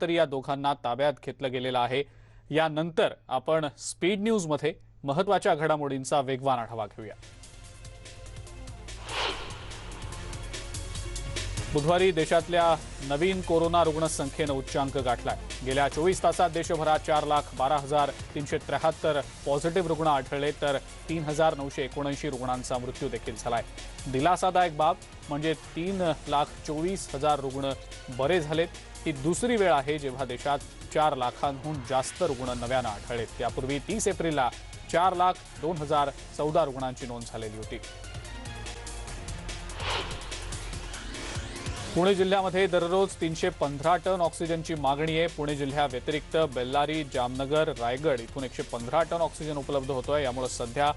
तरी या दोघांना ताब्यात घेतलं गेलेलं आहे। यानंतर आपण स्पीड न्यूज मध्ये महत्त्वाच्या घडामोडींचा वेगवान आढावा घेऊया। बुधवारी देशातल्या नवीन कोरोना रुग्णसंख्येने उच्चांक गाठलाय। गेल्या 24 तासात देशभरात 4,12,373 पॉझिटिव्ह रुग्ण आढळले तर 3,979 रुग्णांचा मृत्यू देखील झालाय। दिलासादायक बाब म्हणजे 3,24,000 रुग्ण बरे झालेत। ही दुसरी वेळ आहे जेव्हा देशात 4 लाखांहून जास्त रुग्ण नव्याने आढळलेत। त्यापूर्वी 30 एप्रिलला 4,02,014 रुग्णांची नोंद झालेली होती। पुणे जिल्ह्यामध्ये दररोज 315 टन ऑक्सिजनची मागणी आहे। पुणे जिल्ह्याव्यतिरिक्त बेल्लारी, जामनगर, रायगड इथून 115 टन ऑक्सिजन उपलब्ध होतोय। यामुळे सध्या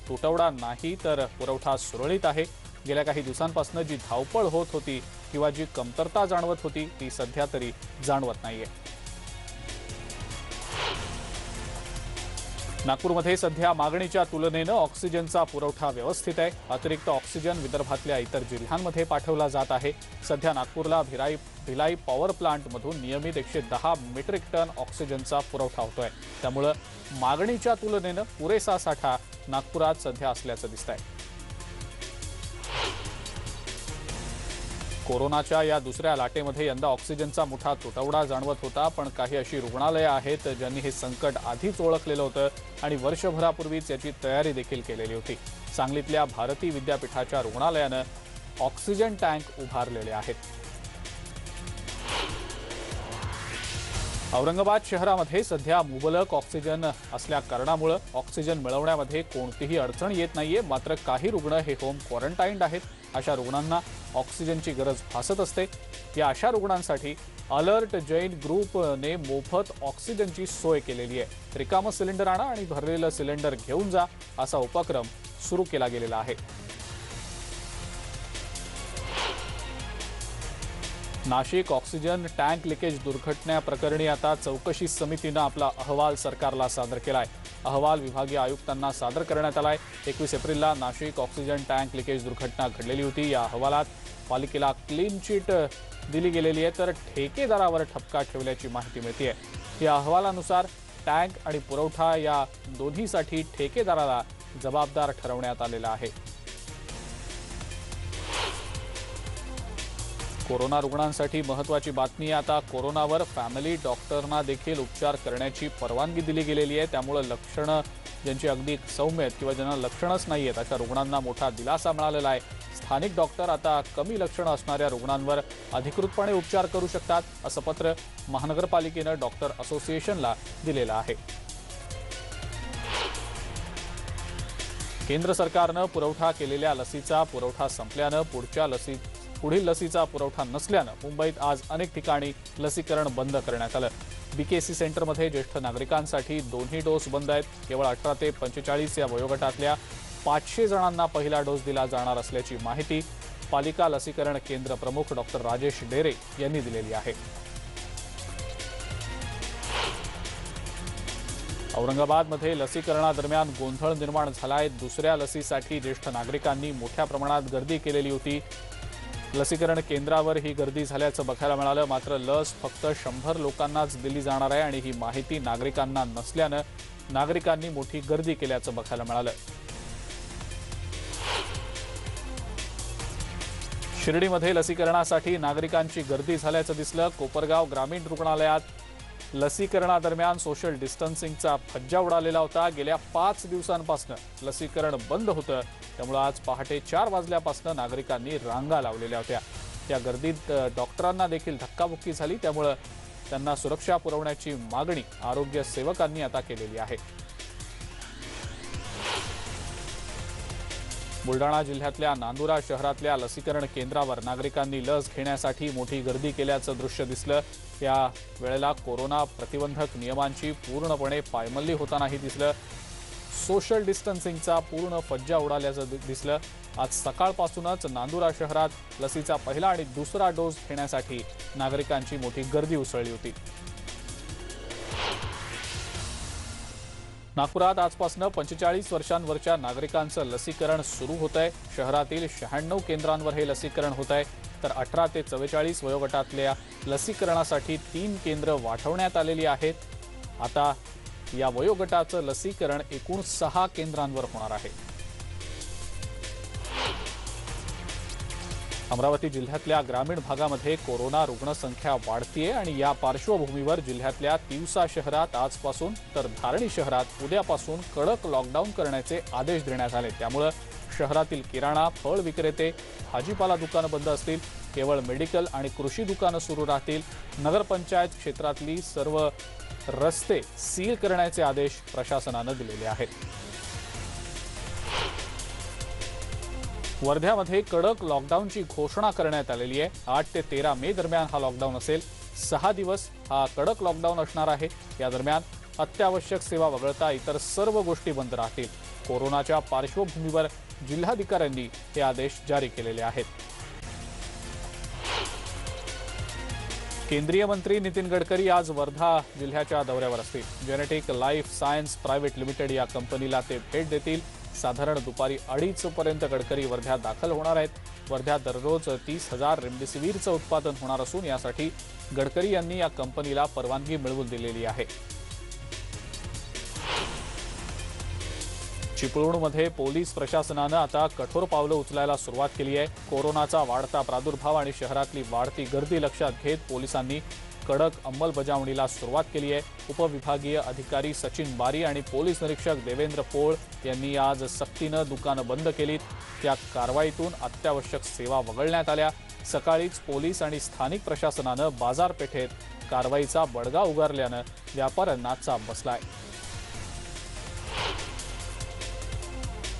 तुटवडा नाही तर पुरवठा सुरळीत आहे। गेल्या काही दिवसांपासून जी धावपळ होत होती किंवा जी कमतरता जाणवत होती ती सध्या तरी जाणवत नाहीये। नागपूरमध्ये सध्या मागणीच्या तुलनेने ऑक्सिजनचा पुरवठा व्यवस्थित आहे। अतिरिक्त ऑक्सिजन विदर्भातल्या इतर जिल्ह्यांमध्ये पाठवला जात आहे। सध्या नागपूरला भिलाई पॉवर प्लांटमधून नियमित 110 मेट्रिक टन ऑक्सिजनचा पुरवठा होतोय। त्यामुळे मागणीच्या तुलनेने पुरेसा साठा नागपुरात सध्या असल्याचं दिसतंय। कोरोनाच्या या दुसऱ्या लाटेमध्ये यंदा ऑक्सिजनचा मोठा तुटवडा जाणवत होता, पण काही अशी रुग्णालये आहेत ज्यांनी हे संकट आधीच ओळखलेलं होतं आणि वर्षभरापूर्वीच याची तयारी देखील केलेली होती। सांगलीतल्या भारती विद्यापीठाच्या रुग्णालयानं ऑक्सिजन टँक उभारलेले आहेत। औरंगाबाद शहरामध्ये सध्या मुबलक ऑक्सिजन असल्या कारणामुळे ऑक्सिजन मिळवण्यामध्ये कोणतीही अडचण येत नाहीये। मात्र काही रुग्ण हे होम क्वारंटाईन्ड आहेत। अशा रुग्णांना ऑक्सिजनची गरज भासत असते। या अशा रुग्णांसाठी अलर्ट जैन ग्रुपने मोफत ऑक्सिजनची सोय केलेली आहे। रिकामं सिलेंडर आणा आणि भरलेलं सिलेंडर घेऊन जा असा उपक्रम सुरू केला गेलेला आहे। नाशिक ऑक्सिजन टँक लिकेज दुर्घटनेप्रकरणी आता चौकशी समितीने आपला अहवाल सरकारला सादर केलाय। अहवाल विभागीय आयुक्तांना सादर करण्यात आलाय। 21 एप्रिलला नाशिक ऑक्सिजन टँक लिकेज दुर्घटना घडलेली होती। या अहवालात पालिकेला क्लीन चिट दिली गेलेली आहे तर ठेकेदारावर ठपका ठेवल्याची माहिती मिळते। या अहवालानुसार टँक आणि पुरवठा या दोन्हीसाठी ठेकेदाराला जबाबदार ठरवण्यात आलेला आहे। कोरोना रुग्णांसाठी महत्त्वाची बातमी, आता कोरोनावर फॅमिली डॉक्टरना देखील उपचार करण्याची परवानगी दिली गेलेली आहे। त्यामुळे लक्षणं ज्यांची अगदी सौम्य आहेत किंवा ज्यांना लक्षणच नाही आहेत अशा रुग्णांना मोठा दिलासा मिळालेला आहे। स्थानिक डॉक्टर आता कमी लक्षणं असणाऱ्या रुग्णांवर अधिकृतपणे उपचार करू शकतात, असं पत्र महानगरपालिकेनं डॉक्टर असोसिएशनला दिलेलं आहे। केंद्र सरकारनं पुरवठा केलेल्या लसीचा पुरवठा संपल्यानं पुढील लसीचा पुरवठा नसल्यानं मुंबईत आज अनेक ठिकाणी लसीकरण बंद करण्यात आलं। बीकेसी सेंटरमध्ये ज्येष्ठ नागरिकांसाठी दोन्ही डोस बंद आहेत। केवळ 18 ते 45 या वयोगटातल्या 500 जणांना पहिला डोस दिला जाणार असल्याची माहिती पालिका लसीकरण केंद्र प्रमुख डॉक्टर राजेश डेरे यांनी दिलेली आहे। औरंगाबादमध्ये लसीकरणादरम्यान गोंधळ निर्माण झालाय। दुसऱ्या लसीसाठी ज्येष्ठ नागरिकांनी मोठ्या प्रमाणात गर्दी केलेली होती। लसीकरण केंद्रावर ही गर्दी झाल्याचं बघायला मिळालं। मात्र लस फक्त 100 लोकांनाच दिली जाणार आहे आणि ही माहिती नागरिकांना नसल्यानं नागरिकांनी मोठी गर्दी केल्याचं बघायला मिळालं। शिर्डीमध्ये लसीकरणासाठी नागरिकांची गर्दी झाल्याचं दिसलं। कोपरगाव ग्रामीण रुग्णालयात लसीकरणादरम्यान सोशल डिस्टन्सिंगचा फज्जा उडालेला होता। गेल्या 5 दिवसांपासून लसीकरण बंद होतं, त्यामुळे आज पहाटे 4 वाजल्यापासून नागरिकांनी रांगा लावलेल्या होत्या। त्या गर्दीत डॉक्टरांना देखील धक्काबुक्की झाली, त्यामुळे त्यांना सुरक्षा पुरवण्याची मागणी आरोग्य सेवकांनी आता केलेली आहे। बुलडाणा जिल्ह्यातल्या नांदुरा शहरातल्या लसीकरण केंद्रावर नागरिकांनी लस घेण्यासाठी मोठी गर्दी केल्याचं दृश्य दिसलं। या वेळेला कोरोना प्रतिबंधक नियमांची पूर्णपणे पायमल्ली होतानाही दिसलं। सोशल डिस्टन्सिंगचा पूर्ण फज्जा उडाल्याचं दिसलं। आज सकाळपासूनच नांदुरा शहरात लसीचा पहिला आणि दुसरा डोस घेण्यासाठी नागरिकांची मोठी गर्दी उसळली होती। नागपुरात आजपासून 45 वर्षांवरच्या नागरिकांचं लसीकरण सुरू होत आहे। शहरातील 96 केंद्रांवर हे लसीकरण होत आहे। तर 18 ते 44 वयोगटातल्या लसीकरणासाठी 3 केंद्र वाढवण्यात आलेली आहेत। आता या वयोगटाचं लसीकरण एकूण 6 केंद्रांवर होणार आहे। अमरावती जिल्ह्यातल्या ग्रामीण भागामध्ये कोरोना रुग्णसंख्या वाढतीये आणि या पार्श्वभूमीवर जिल्ह्यातल्या तिवसा शहरात आजपासून तर धारणी शहरात उद्यापासून कडक लॉकडाऊन करण्याचे आदेश देण्यात आले। त्यामुळे शहरातील किराणा, फळ विक्रेते, भाजीपाला दुकानं बंद असतील। केवळ मेडिकल आणि कृषी दुकानं सुरू राहतील। नगरपंचायत क्षेत्रातली सर्व रस्ते सील करण्याचे आदेश प्रशासनाने दिलेले आहेत। वर्ध्यामध्ये कडक लॉकडाऊनची घोषणा करण्यात आलेली आहे। 8 ते 13 मे दरम्यान हा लॉकडाऊन असेल। 6 दिवस हा कडक लॉकडाऊन असणार आहे। या दरम्यान अत्यावश्यक सेवा वगळता इतर सर्व गोष्टी बंद राहतील। कोरोनाच्या पार्श्वभूमीवर जिल्हाधिकाऱ्यांनी हे आदेश जारी केलेले आहेत। केंद्रीय मंत्री नितीन गडकरी आज वर्धा जिल्ह्याच्या दौऱ्यावर असतील। Genetic life science private limited या कंपनीला ते भेट देतील। साधारण दुपारी 2:30 पर्यंत गडकरी वर्ध्यात दाखल होणार आहेत। वर्ध्यात दररोज 30,000 रेमडेसिवीरचं उत्पादन होणार असून यासाठी गडकरी यांनी या कंपनीला परवानगी मिळवून दिलेली आहे। चिपळूणमध्ये पोलीस प्रशासनानं आता कठोर पावलं उचलायला सुरुवात केली आहे। कोरोनाचा वाढता प्रादुर्भाव आणि शहरातली वाढती गर्दी लक्षात घेत पोलिसांनी कडक अंमलबजावणीला सुरुवात केली आहे। उपविभागीय अधिकारी सचिन बारी आणि पोलीस निरीक्षक देवेंद्र पोळ यांनी आज सक्तीनं दुकानं बंद केलीत। त्या कारवाईतून अत्यावश्यक सेवा वगळण्यात आल्या। सकाळीच पोलीस आणि स्थानिक प्रशासनानं बाजारपेठेत कारवाईचा बडगा उगारल्यानं व्यापाऱ्यांना चाप बसलाय।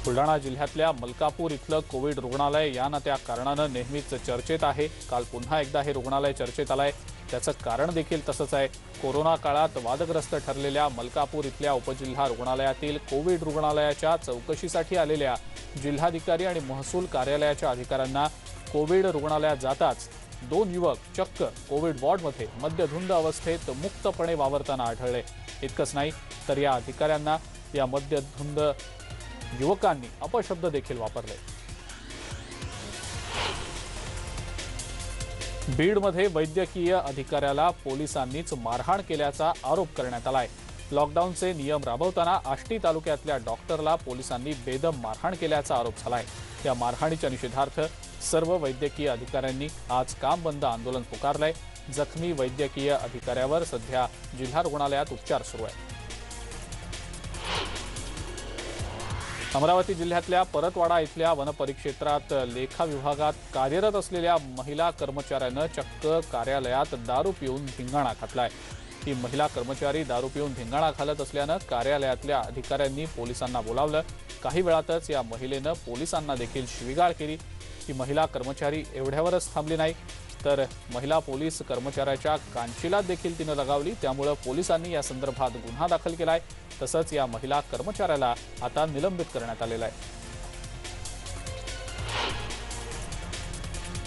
बुलढाणा जिल्ह्यातल्या मलकापूर इथलं कोविड रुग्णालय या ना त्या कारणानं नेहमीच चर्चेत आहे। काल पुन्हा एकदा हे रुग्णालय चर्चेत आलंय। त्याचं कारण देखील तसंच आहे। कोरोना काळात वादग्रस्त ठरलेल्या मलकापूर इथल्या उपजिल्हा रुग्णालयातील कोविड रुग्णालयाच्या चौकशीसाठी आलेल्या जिल्हाधिकारी आणि महसूल कार्यालयाच्या अधिकाऱ्यांना कोविड रुग्णालयात जाताच 2 युवक चक्क कोविड वॉर्डमध्ये मद्यधुंद अवस्थेत मुक्तपणे वावरताना आढळले। इतकंच नाही तर या अधिकाऱ्यांना या मद्यधुंद युवकांनी अपशब्द देखील वापरले। बीडमध्ये वैद्यकीय अधिकाऱ्याला पोलिसांनीच मारहाण केल्याचा आरोप करण्यात आलाय। लॉकडाऊनचे नियम राबवताना आष्टी तालुक्यातल्या डॉक्टरला पोलिसांनी बेदम मारहाण केल्याचा आरोप झालाय। या मारहाणीच्या निषेधार्थ सर्व वैद्यकीय अधिकाऱ्यांनी आज काम बंद आंदोलन पुकारलंय। जखमी वैद्यकीय अधिकाऱ्यावर सध्या जिल्हा रुग्णालयात उपचार सुरू आहेत। अमरावती जिल्ह्यातल्या परतवाडा इथल्या वनपरिक्षेत्रात लेखा विभागात कार्यरत असलेल्या महिला कर्मचाऱ्यानं चक्क कार्यालयात दारू पिऊन धिंगाणा घातलाय। ही महिला कर्मचारी दारू पिऊन धिंगाणा घालत असल्यानं कार्यालयातल्या अधिकाऱ्यांनी पोलिसांना बोलावलं। काही वेळातच या महिलेनं पोलिसांना देखील शिवीगाळ केली। ही महिला कर्मचारी एवढ्यावरच थांबली नाही तर महिला पोलीस कर्मचाऱ्याच्या कांचीला देखील तिनं लगावली। त्यामुळे पोलिसांनी या संदर्भात गुन्हा दाखल केलाय। तसंच या महिला कर्मचाऱ्याला आता निलंबित करण्यात आलेलं आहे।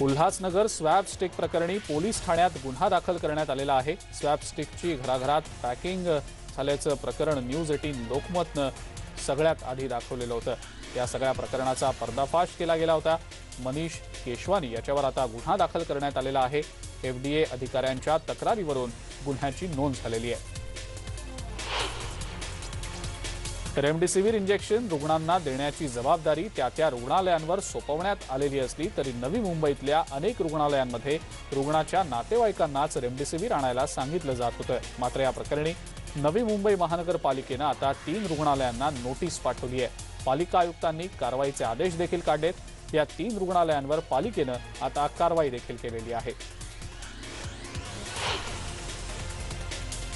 उल्हासनगर स्वॅब स्टिक प्रकरणी पोलीस ठाण्यात गुन्हा दाखल करण्यात आलेला आहे। स्वॅब स्टिकची घराघरात पॅकिंग झाल्याचं प्रकरण न्यूज 18 लोकमतनं सगळ्यात आधी दाखवलेलं होतं। या सगळ्या प्रकरणाचा पर्दाफाश केला गेला होता। मनीष केशवानी याच्यावर आता गुन्हा दाखल करण्यात आलेला आहे। FDA अधिकाऱ्यांच्या तक्रारीवरून गुन्ह्याची नोंद झालेली आहे। रेमडेसिवीर इंजेक्शन रुग्णांना देण्याची जबाबदारी त्या रुग्णालयांवर सोपवण्यात आलेली असली तरी नवी मुंबईतल्या अनेक रुग्णालयांमध्ये रुग्णाच्या नातेवाईकांनाच रेमडेसिवीर आणायला सांगितलं जात होतं। मात्र या प्रकरणी नवी मुंबई महानगरपालिकेनं आता 3 रुग्णालयांना नोटीस पाठवली आहे। पालिका आयुक्तांनी कारवाईचे आदेश देखील काढलेत। या 3 रुग्णालयांवर पालिकेनं आता कारवाई देखील केलेली आहे।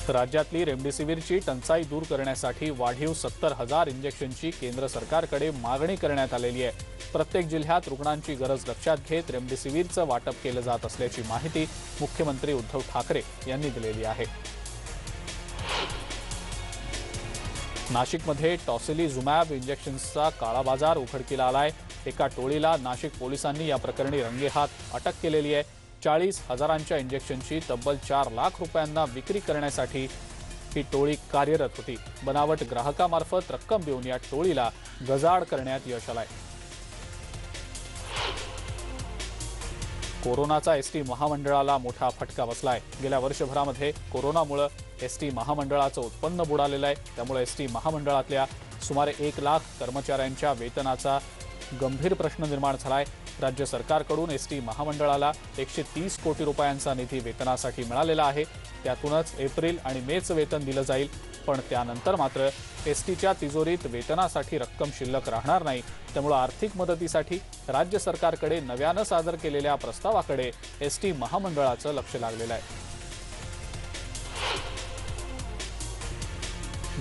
राज्यातली रेमडेसिवीरची टंचाई दूर करण्यासाठी वाढीव 70,000 इंजेक्शनची केंद्र सरकारकडे मागणी करण्यात आलेली आहे। प्रत्येक जिल्ह्यात रुग्णांची गरज लक्षात घेत रेमडेसिवीरचं वाटप केलं जात असल्याची माहिती मुख्यमंत्री उद्धव ठाकरे यांनी दिलेली आहे। नाशिकमध्ये टॉसिलिझुमॅब इंजेक्शनचा काळा बाजार उघडकीला आलाय। एका टोळीला नाशिक पोलिसांनी या प्रकरणी रंगेहात अटक केलेली आहे। 40,000च्या इंजेक्शनची तब्बल 4 लाख रुपयांना विक्री करण्यासाठी ही टोळी कार्यरत होती। बनावट ग्राहकामार्फत रक्कम देऊन या टोळीला गजाआड करण्यात यश आलंय। कोरोनाचा एसटी महामंडळाला मोठा फटका बसलाय। गेल्या वर्षभरामध्ये कोरोनामुळे एसटी महामंडळाचं उत्पन्न बुडालेलं आहे। त्यामुळे एसटी महामंडळातल्या सुमारे 1 लाख कर्मचाऱ्यांच्या वेतनाचा गंभीर प्रश्न निर्माण झालाय। राज्य सरकारकडून एसटी महामंडळाला 130 कोटी रुपयांचा निधी वेतनासाठी मिळालेला आहे। त्यातूनच एप्रिल आणि मेचं वेतन दिलं जाईल, पण त्यानंतर मात्र एसटीच्या तिजोरीत वेतनासाठी रक्कम शिल्लक राहणार नाही। त्यामुळे आर्थिक मदतीसाठी राज्य सरकारकडे नव्यानं सादर केलेल्या प्रस्तावाकडे एसटी महामंडळाचं लक्ष लागलेलं आहे।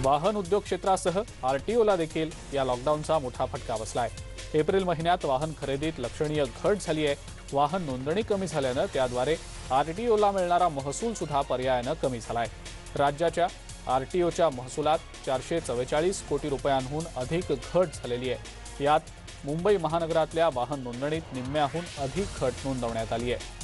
वाहन उद्योग क्षेत्रासह आरटीओला देखील या लॉकडाऊनचा मोठा फटका बसलाय। एप्रिल महिन्यात वाहन खरेदीत लक्षणीय घट झाली आहे। वाहन नोंदणी कमी झाल्यानं त्याद्वारे आरटीओला मिळणारा महसूल सुद्धा पर्यायानं कमी झालाय। राज्याच्या आरटीओच्या महसुलात 444 कोटी रुपयांहून अधिक घट झालेली आहे। यात मुंबई महानगरातल्या वाहन नोंदणीत निम्म्याहून अधिक घट नोंदवण्यात आली आहे।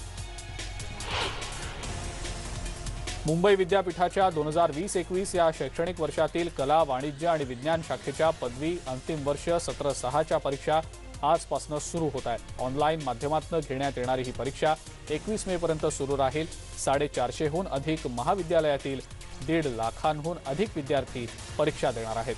मुंबई विद्यापीठाच्या 2020-21 या शैक्षणिक वर्षातील कला, वाणिज्य आणि विज्ञान शाखेच्या पदवी अंतिम वर्ष सत्र 6च्या परीक्षा आजपासून सुरू होत आहेत। ऑनलाईन माध्यमातून घेण्यात येणारी ही परीक्षा 21 मे पर्यंत सुरू राहील। 450हून अधिक महाविद्यालयातील 1.5 लाखांहून अधिक विद्यार्थी परीक्षा देणार आहेत।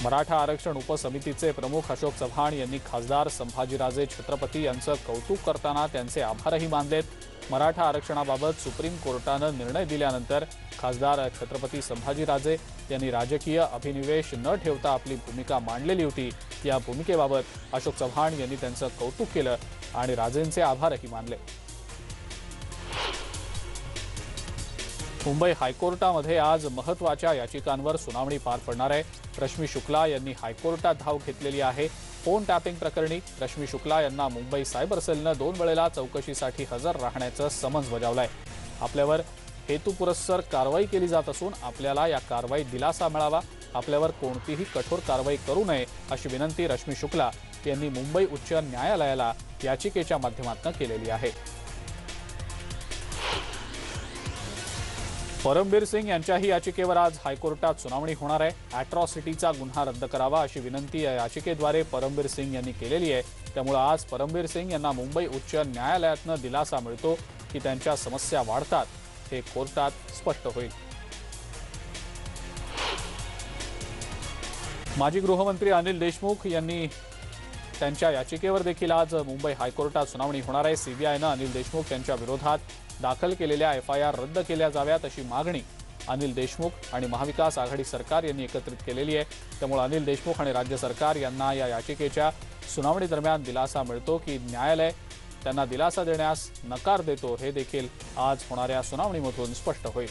मराठा आरक्षण उपसमितीचे प्रमुख अशोक चव्हाण यांनी खासदार संभाजीराजे छत्रपती यांचं कौतुक करताना त्यांचे आभारही मानलेत। मराठा आरक्षणाबाबत सुप्रीम कोर्टानं निर्णय दिल्यानंतर खासदार छत्रपती संभाजीराजे यांनी राजकीय अभिनिवेश न ठेवता आपली भूमिका मांडलेली होती। या भूमिकेबाबत अशोक चव्हाण यांनी त्यांचं कौतुक केलं आणि राजेंचे आभारही मानले। मुंबई हायकोर्टामध्ये आज महत्त्वाच्या याचिकांवर सुनावणी पार पडणार आहे। रश्मी शुक्ला यांनी हायकोर्टात धाव घेतलेली आहे। फोन टॅपिंग प्रकरणी रश्मी शुक्ला यांना मुंबई सायबर सेलनं 2 वेळेला चौकशीसाठी हजर राहण्याचं समन्स बजावलंय। आपल्यावर हेतुपुरस्सर कारवाई केली जात असून आपल्याला या कारवाईत दिलासा मिळावा, आपल्यावर कोणतीही कठोर कारवाई करू नये अशी विनंती रश्मी शुक्ला यांनी मुंबई उच्च न्यायालयाला याचिकेच्या माध्यमातून केलेली आहे। परमबीर सिंग यांच्याही याचिकेवर आज हायकोर्टात सुनावणी होणार आहे। अॅट्रॉसिटीचा गुन्हा रद्द करावा अशी विनंती या याचिकेद्वारे परमबीर सिंग यांनी केलेली आहे। त्यामुळे आज परमबीर सिंग यांना मुंबई उच्च न्यायालयातून दिलासा मिळतो की त्यांच्या समस्या वाढतात हे कोर्टात स्पष्ट होईल। माजी गृहमंत्री अनिल देशमुख यांनी त्यांच्या याचिकेवर देखील आज मुंबई हायकोर्टात सुनावणी होणार आहे। सीबीआयनं अनिल देशमुख यांच्या विरोधात दाखल केलेल्या एफआयआर रद्द केल्या जाव्यात अशी मागणी अनिल देशमुख आणि महाविकास आघाडी सरकार यांनी एकत्रित केलेली आहे। त्यामुळे अनिल देशमुख आणि राज्य सरकार यांना या याचिकेच्या सुनावणी दरम्यान दिलासा मिळतो की न्यायालय त्यांना दिलासा देण्यास नकार देतो हे देखील आज होणाऱ्या सुनावणीमधून स्पष्ट होईल।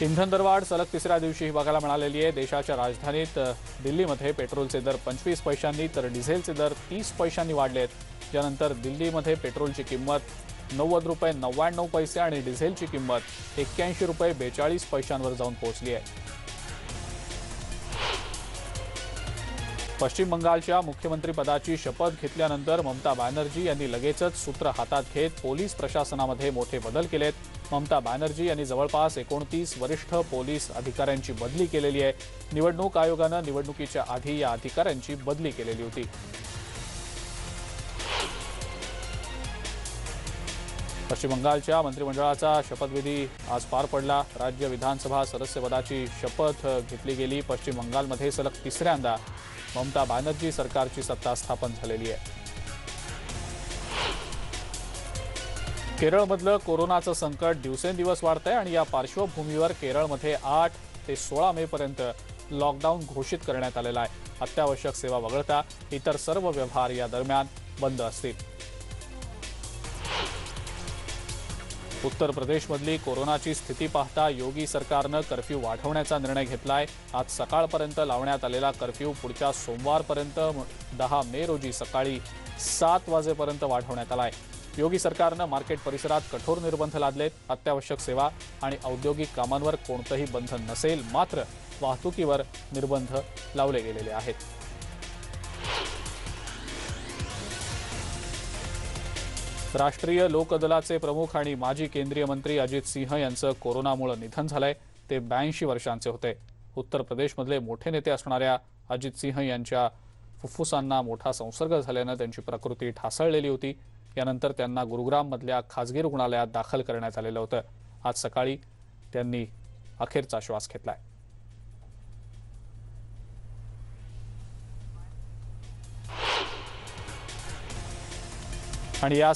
इंधन दरवाढ सलग तिसऱ्या दिवशी बघायला मिळालेली आहे। देशाच्या राजधानीत दिल्लीमध्ये पेट्रोलचे दर 25 पैशांनी तर डिझेलचे दर 30 पैशांनी वाढले आहेत। त्यानंतर दिल्लीमध्ये पेट्रोलची किंमत 90 रुपये 99 पैसे आणि डिझेलची किंमत 81 रुपये 42 पैशांवर जाऊन पोहोचली आहे। पश्चिम बंगालच्या मुख्यमंत्रीपदाची शपथ घेतल्यानंतर ममता बॅनर्जी यांनी लगेचच सूत्र हातात घेत पोलीस प्रशासनामध्ये मोठे बदल केलेत। ममता बॅनर्जी यांनी जवळपास 29 वरिष्ठ पोलीस अधिकाऱ्यांची बदली केलेली आहे। निवडणूक आयोगानं निवडणुकीच्या आधी या अधिकाऱ्यांची बदली केलेली होती। पश्चिम बंगालच्या मंत्रिमंडळाचा शपथविधी आज पार पडला। राज्य विधानसभा सदस्यपदाची शपथ घेतली गेली। पश्चिम बंगालमध्ये सलग तिसऱ्यांदा ममता बॅनर्जी सरकारची सत्ता स्थापन झालेली आहे। केरळमधलं कोरोनाचं संकट दिवसेंदिवस वाढतंय आणि या पार्श्वभूमीवर केरळमध्ये 8 ते 16 मे पर्यंत लॉकडाऊन घोषित करण्यात आलेला आहे। अत्यावश्यक सेवा वगळता इतर सर्व व्यवहार या दरम्यान बंद असतील। उत्तर प्रदेशमधली कोरोनाची स्थिती पाहता योगी सरकारनं कर्फ्यू वाढवण्याचा निर्णय घेतलाय। आज सकाळपर्यंत लावण्यात आलेला कर्फ्यू पुढच्या सोमवारपर्यंत 10 मे रोजी सकाळी 7 वाजेपर्यंत वाढवण्यात आलाय। योगी सरकारनं मार्केट परिसरात कठोर निर्बंध लादलेत। अत्यावश्यक सेवा आणि औद्योगिक कामांवर कोणतंही बंधन नसेल, मात्र वाहतुकीवर निर्बंध लावले गेलेले आहेत। राष्ट्रीय लोकदलाचे प्रमुख आणि माजी केंद्रीय मंत्री अजित सिंह यांचं कोरोनामुळे निधन झालंय। ते 82 वर्षांचे होते। उत्तर प्रदेशमधले मोठे नेते असणाऱ्या अजित सिंह यांच्या फुफ्फुसांना मोठा संसर्ग झाल्यानं त्यांची प्रकृती ढासळलेली होती। यानंतर त्यांना गुरुग्राममधल्या खासगी रुग्णालयात दाखल करण्यात आलेलं होतं। आज सकाळी त्यांनी अखेरचा श्वास घेतलाय आणि या